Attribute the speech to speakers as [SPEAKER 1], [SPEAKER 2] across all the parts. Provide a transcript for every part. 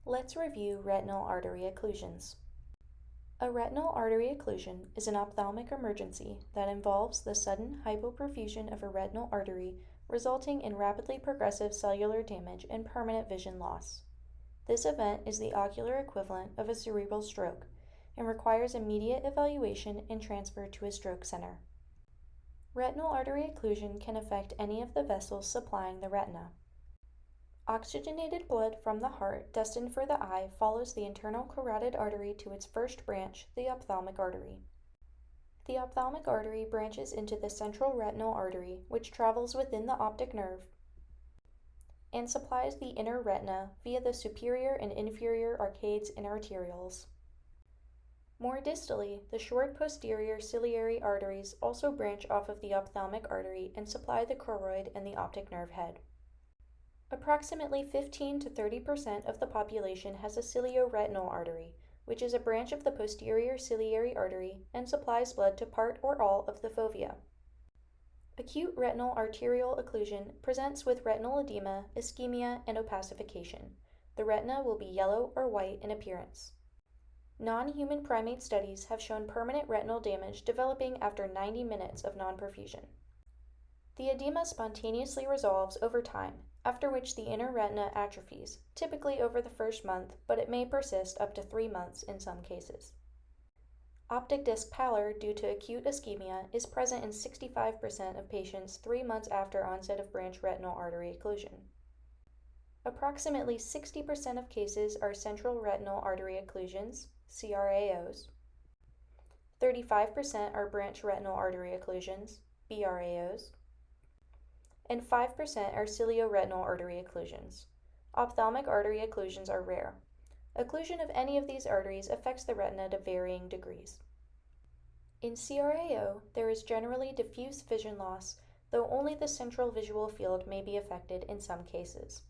[SPEAKER 1] Let's review retinal artery occlusions. A retinal artery occlusion is an ophthalmic emergency that involves the sudden hypoperfusion of a retinal artery, resulting in rapidly progressive cellular damage and permanent vision loss. This event is the ocular equivalent of a cerebral stroke and requires immediate evaluation and transfer to a stroke center. Retinal artery occlusion can affect any of the vessels supplying the retina. Oxygenated blood from the heart destined for the eye follows the internal carotid artery to its first branch, the ophthalmic artery. The ophthalmic artery branches into the central retinal artery, which travels within the optic nerve and supplies the inner retina via the superior and inferior arcades and arterioles. More distally, the short posterior ciliary arteries also branch off of the ophthalmic artery and supply the choroid and the optic nerve head. Approximately 15 to 30% of the population has a cilioretinal artery, which is a branch of the posterior ciliary artery and supplies blood to part or all of the fovea. Acute retinal arterial occlusion presents with retinal edema, ischemia, and opacification. The retina will be yellow or white in appearance. Non-human primate studies have shown permanent retinal damage developing after 90 minutes of non-perfusion. The edema spontaneously resolves over time, after which the inner retina atrophies, typically over the first month, but it may persist up to 3 months in some cases. Optic disc pallor due to acute ischemia is present in 65% of patients 3 months after onset of branch retinal artery occlusion. Approximately 60% of cases are central retinal artery occlusions, CRAOs. 35% are branch retinal artery occlusions, BRAOs. And 5% are cilioretinal artery occlusions. Ophthalmic artery occlusions are rare. Occlusion of any of these arteries affects the retina to varying degrees. In CRAO, there is generally diffuse vision loss, though only the central visual field may be affected in some cases.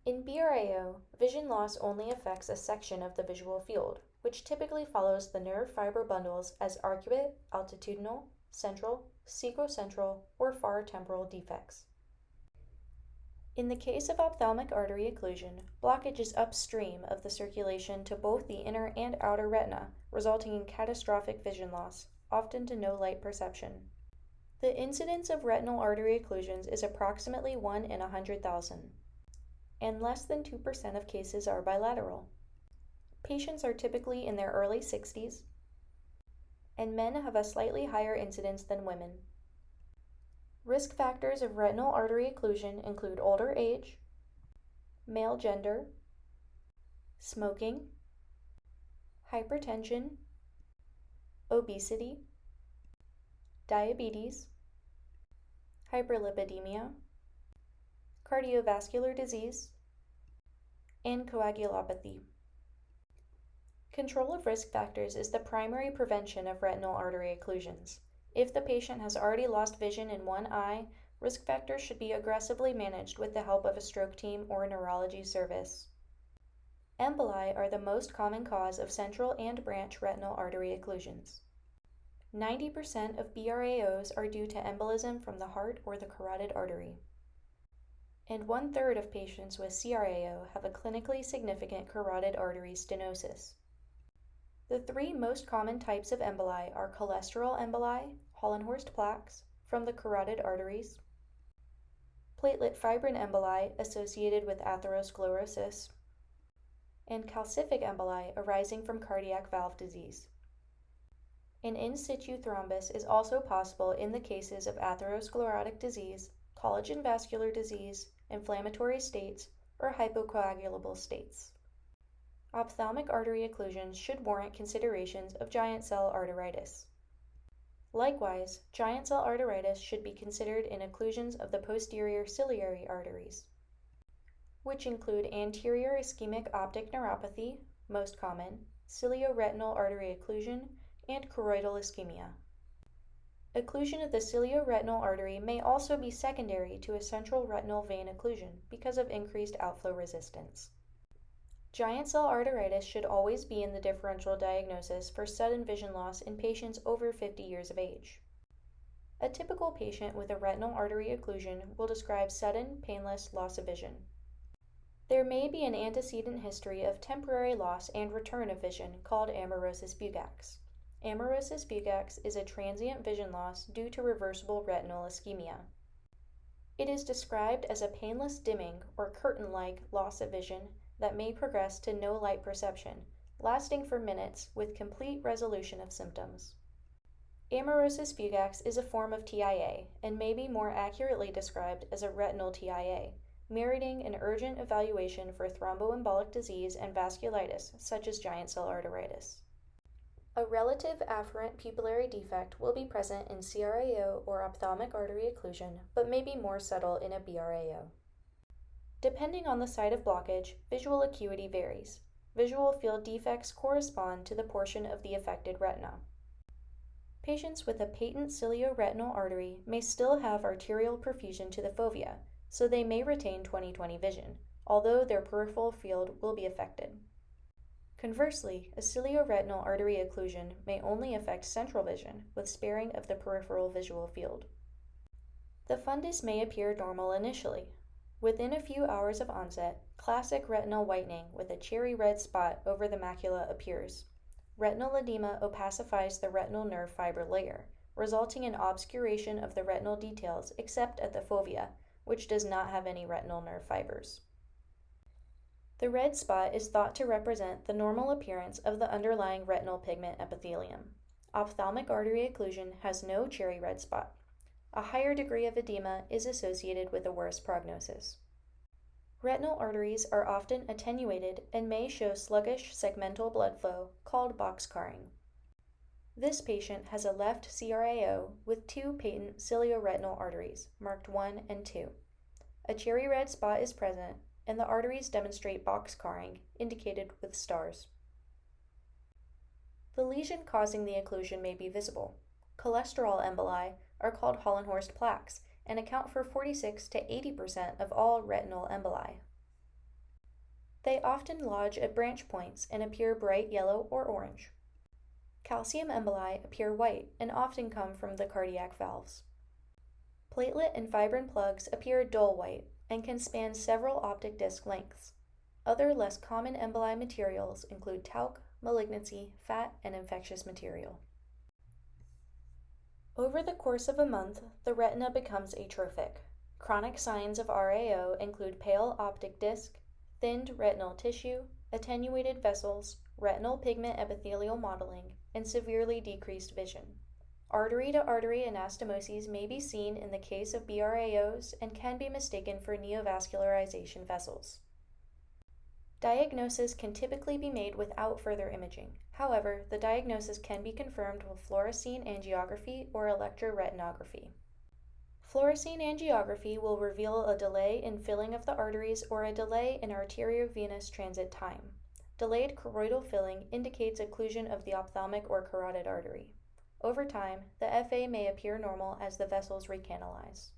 [SPEAKER 1] In BRAO, vision loss only affects a section of the visual field, which typically follows the nerve fiber bundles as arcuate, altitudinal, central, secocentral, or far temporal defects. In the case of ophthalmic artery occlusion, blockage is upstream of the circulation to both the inner and outer retina, resulting in catastrophic vision loss, often to no light perception. The incidence of retinal artery occlusions is approximately 1 in 100,000, and less than 2% of cases are bilateral. Patients are typically in their early 60s, and men have a slightly higher incidence than women. Risk factors of retinal artery occlusion include older age, male gender, smoking, hypertension, obesity, diabetes, hyperlipidemia, cardiovascular disease, and coagulopathy. Control of risk factors is the primary prevention of retinal artery occlusions. If the patient has already lost vision in one eye, risk factors should be aggressively managed with the help of a stroke team or a neurology service. Emboli are the most common cause of central and branch retinal artery occlusions. 90% of BRAOs are due to embolism from the heart or the carotid artery. And 1/3 of patients with CRAO have a clinically significant carotid artery stenosis. The 3 most common types of emboli are cholesterol emboli, Hollenhorst plaques, from the carotid arteries, platelet fibrin emboli associated with atherosclerosis, and calcific emboli arising from cardiac valve disease. An in situ thrombus is also possible in the cases of atherosclerotic disease, collagen vascular disease, inflammatory states, or hypocoagulable states. Ophthalmic artery occlusions should warrant considerations of giant cell arteritis. Likewise, giant cell arteritis should be considered in occlusions of the posterior ciliary arteries, which include anterior ischemic optic neuropathy, most common, cilioretinal artery occlusion, and choroidal ischemia. Occlusion of the cilioretinal artery may also be secondary to a central retinal vein occlusion because of increased outflow resistance. Giant cell arteritis should always be in the differential diagnosis for sudden vision loss in patients over 50 years of age. A typical patient with a retinal artery occlusion will describe sudden, painless loss of vision. There may be an antecedent history of temporary loss and return of vision called amaurosis fugax. Amaurosis fugax is a transient vision loss due to reversible retinal ischemia. It is described as a painless dimming or curtain-like loss of vision that may progress to no light perception, lasting for minutes with complete resolution of symptoms. Amaurosis fugax is a form of TIA and may be more accurately described as a retinal TIA, meriting an urgent evaluation for thromboembolic disease and vasculitis, such as giant cell arteritis. A relative afferent pupillary defect will be present in CRAO or ophthalmic artery occlusion, but may be more subtle in a BRAO. Depending on the site of blockage, visual acuity varies. Visual field defects correspond to the portion of the affected retina. Patients with a patent cilio-retinal artery may still have arterial perfusion to the fovea, so they may retain 20/20 vision, although their peripheral field will be affected. Conversely, a cilio-retinal artery occlusion may only affect central vision with sparing of the peripheral visual field. The fundus may appear normal initially. Within a few hours of onset, classic retinal whitening with a cherry red spot over the macula appears. Retinal edema opacifies the retinal nerve fiber layer, resulting in obscuration of the retinal details except at the fovea, which does not have any retinal nerve fibers. The red spot is thought to represent the normal appearance of the underlying retinal pigment epithelium. Ophthalmic artery occlusion has no cherry red spot. A higher degree of edema is associated with a worse prognosis. Retinal arteries are often attenuated and may show sluggish segmental blood flow, called boxcaring. This patient has a left CRAO with two patent cilio-retinal arteries, marked 1 and 2. A cherry red spot is present, and the arteries demonstrate boxcaring, indicated with stars. The lesion causing the occlusion may be visible. Cholesterol emboli are called Hollenhorst plaques and account for 46 to 80% of all retinal emboli. They often lodge at branch points and appear bright yellow or orange. Calcium emboli appear white and often come from the cardiac valves. Platelet and fibrin plugs appear dull white and can span several optic disc lengths. Other less common emboli materials include talc, malignancy, fat, and infectious material. Over the course of a month, the retina becomes atrophic. Chronic signs of RAO include pale optic disc, thinned retinal tissue, attenuated vessels, retinal pigment epithelial modeling, and severely decreased vision. Artery-to-artery anastomoses may be seen in the case of BRAOs and can be mistaken for neovascularization vessels. Diagnosis can typically be made without further imaging. However, the diagnosis can be confirmed with fluorescein angiography or electroretinography. Fluorescein angiography will reveal a delay in filling of the arteries or a delay in arteriovenous transit time. Delayed choroidal filling indicates occlusion of the ophthalmic or carotid artery. Over time, the FA may appear normal as the vessels recanalize.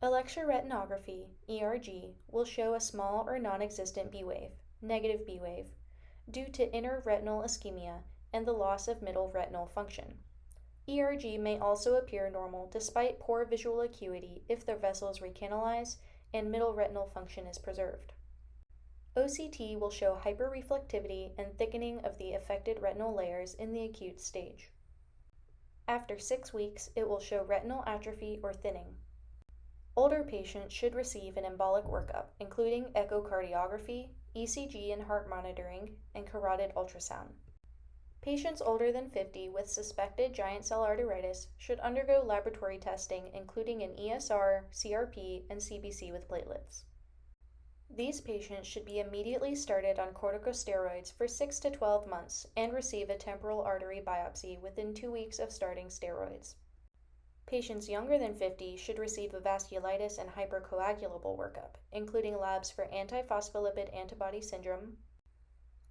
[SPEAKER 1] Electroretinography, ERG, will show a small or non-existent B wave, negative B wave, due to inner retinal ischemia and the loss of middle retinal function. ERG may also appear normal despite poor visual acuity if the vessels recanalize and middle retinal function is preserved. OCT will show hyperreflectivity and thickening of the affected retinal layers in the acute stage. After 6 weeks, it will show retinal atrophy or thinning. Older patients should receive an embolic workup, including echocardiography, ECG and heart monitoring, and carotid ultrasound. Patients older than 50 with suspected giant cell arteritis should undergo laboratory testing, including an ESR, CRP, and CBC with platelets. These patients should be immediately started on corticosteroids for 6 to 12 months and receive a temporal artery biopsy within 2 weeks of starting steroids. Patients younger than 50 should receive a vasculitis and hypercoagulable workup, including labs for antiphospholipid antibody syndrome,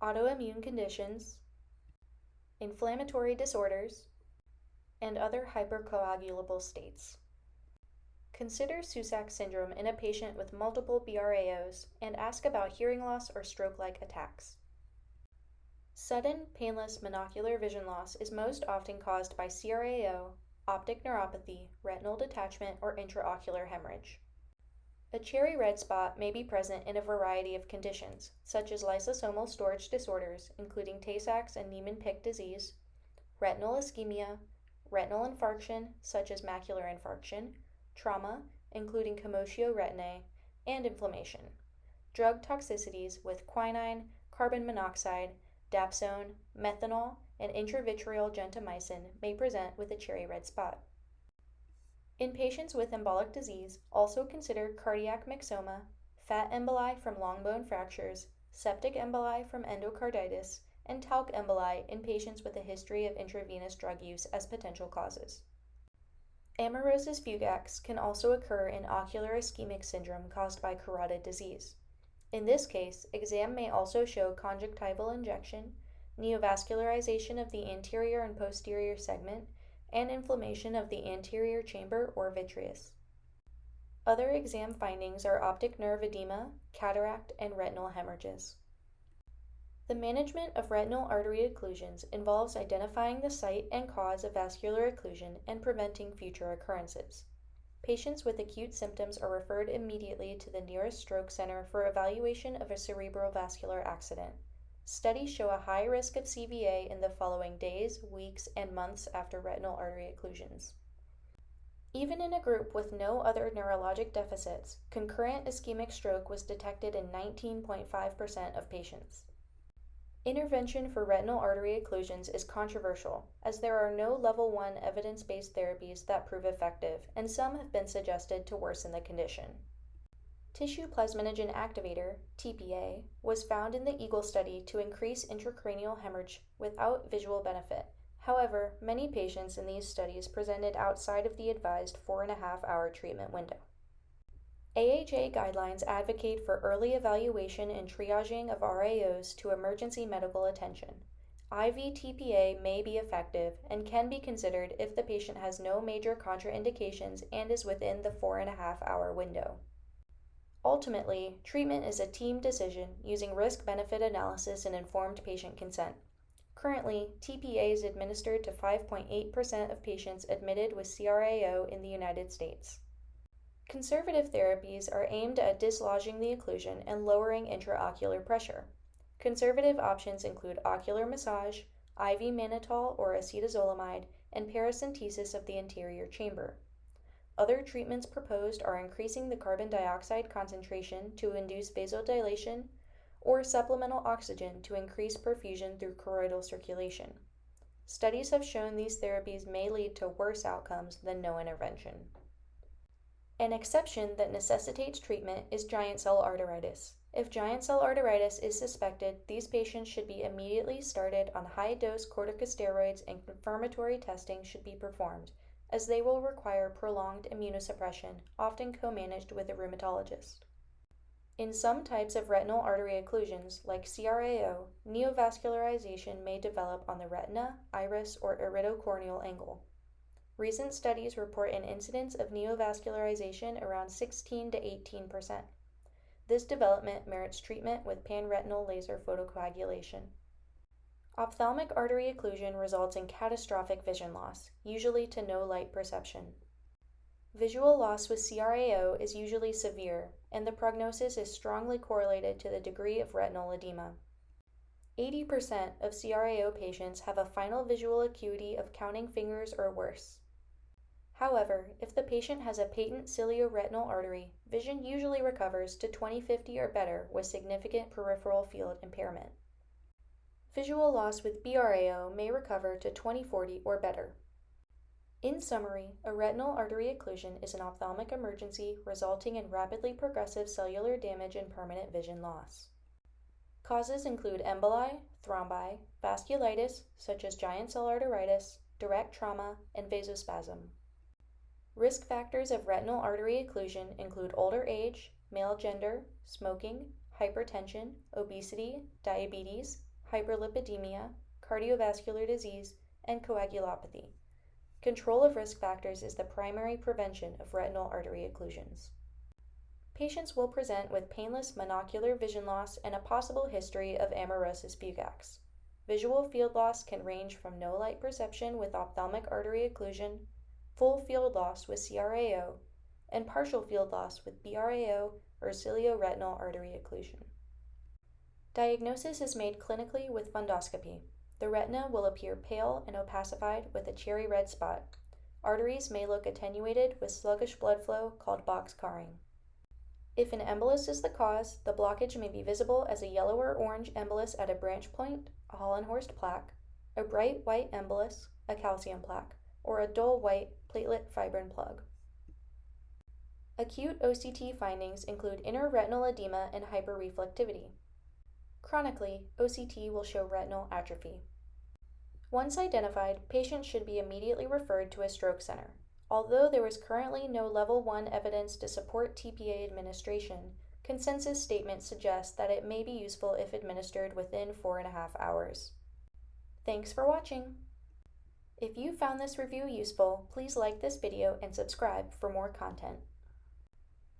[SPEAKER 1] autoimmune conditions, inflammatory disorders, and other hypercoagulable states. Consider Susak syndrome in a patient with multiple BRAOs and ask about hearing loss or stroke-like attacks. Sudden, painless monocular vision loss is most often caused by CRAO, optic neuropathy, retinal detachment, or intraocular hemorrhage. A cherry red spot may be present in a variety of conditions, such as lysosomal storage disorders, including Tay-Sachs and Niemann-Pick disease, retinal ischemia, retinal infarction, such as macular infarction, trauma, including commotio retinae, and inflammation. Drug toxicities with quinine, carbon monoxide, dapsone, methanol, and intravitreal gentamicin may present with a cherry red spot. In patients with embolic disease, also consider cardiac myxoma, fat emboli from long bone fractures, septic emboli from endocarditis, and talc emboli in patients with a history of intravenous drug use as potential causes. Amaurosis fugax can also occur in ocular ischemic syndrome caused by carotid disease. In this case, exam may also show conjunctival injection, neovascularization of the anterior and posterior segment, and inflammation of the anterior chamber or vitreous. Other exam findings are optic nerve edema, cataract, and retinal hemorrhages. The management of retinal artery occlusions involves identifying the site and cause of vascular occlusion and preventing future occurrences. Patients with acute symptoms are referred immediately to the nearest stroke center for evaluation of a cerebral vascular accident. Studies show a high risk of CVA in the following days, weeks, and months after retinal artery occlusions. Even in a group with no other neurologic deficits, concurrent ischemic stroke was detected in 19.5% of patients. Intervention for retinal artery occlusions is controversial, as there are no level 1 evidence-based therapies that prove effective, and some have been suggested to worsen the condition. Tissue plasminogen activator, TPA, was found in the EAGLE study to increase intracranial hemorrhage without visual benefit. However, many patients in these studies presented outside of the advised 4.5-hour treatment window. AHA guidelines advocate for early evaluation and triaging of RAOs to emergency medical attention. IV TPA may be effective and can be considered if the patient has no major contraindications and is within the 4.5-hour window. Ultimately, treatment is a team decision using risk-benefit analysis and informed patient consent. Currently, TPA is administered to 5.8% of patients admitted with CRAO in the United States. Conservative therapies are aimed at dislodging the occlusion and lowering intraocular pressure. Conservative options include ocular massage, IV mannitol or acetazolamide, and paracentesis of the anterior chamber. Other treatments proposed are increasing the carbon dioxide concentration to induce vasodilation or supplemental oxygen to increase perfusion through choroidal circulation. Studies have shown these therapies may lead to worse outcomes than no intervention. An exception that necessitates treatment is giant cell arteritis. If giant cell arteritis is suspected, these patients should be immediately started on high-dose corticosteroids and confirmatory testing should be performed, as they will require prolonged immunosuppression, often co-managed with a rheumatologist. In some types of retinal artery occlusions, like CRAO, neovascularization may develop on the retina, iris, or iridocorneal angle. Recent studies report an incidence of neovascularization around 16 to 18%. This development merits treatment with panretinal laser photocoagulation. Ophthalmic artery occlusion results in catastrophic vision loss, usually to no light perception. Visual loss with CRAO is usually severe, and the prognosis is strongly correlated to the degree of retinal edema. 80% of CRAO patients have a final visual acuity of counting fingers or worse. However, if the patient has a patent cilioretinal artery, vision usually recovers to 20/50 or better with significant peripheral field impairment. Visual loss with BRAO may recover to 20/40 or better. In summary, a retinal artery occlusion is an ophthalmic emergency resulting in rapidly progressive cellular damage and permanent vision loss. Causes include emboli, thrombi, vasculitis, such as giant cell arteritis, direct trauma, and vasospasm. Risk factors of retinal artery occlusion include older age, male gender, smoking, hypertension, obesity, diabetes, hyperlipidemia, cardiovascular disease, and coagulopathy. Control of risk factors is the primary prevention of retinal artery occlusions. Patients will present with painless monocular vision loss and a possible history of amaurosis fugax. Visual field loss can range from no light perception with ophthalmic artery occlusion, full field loss with CRAO, and partial field loss with BRAO or cilio-retinal artery occlusion. Diagnosis is made clinically with fundoscopy. The retina will appear pale and opacified with a cherry red spot. Arteries may look attenuated with sluggish blood flow called box scarring. If an embolus is the cause, the blockage may be visible as a yellow or orange embolus at a branch point, a Hollenhorst plaque, a bright white embolus, a calcium plaque, or a dull white platelet fibrin plug. Acute OCT findings include intraretinal edema and hyperreflectivity. Chronically, OCT will show retinal atrophy. Once identified, patients should be immediately referred to a stroke center. Although there is currently no Level 1 evidence to support TPA administration, consensus statements suggest that it may be useful if administered within 4.5 hours. Thanks for watching! If you found this review useful, please like this video and subscribe for more content.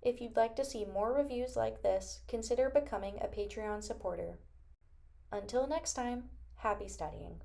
[SPEAKER 1] If you'd like to see more reviews like this, consider becoming a Patreon supporter. Until next time, happy studying!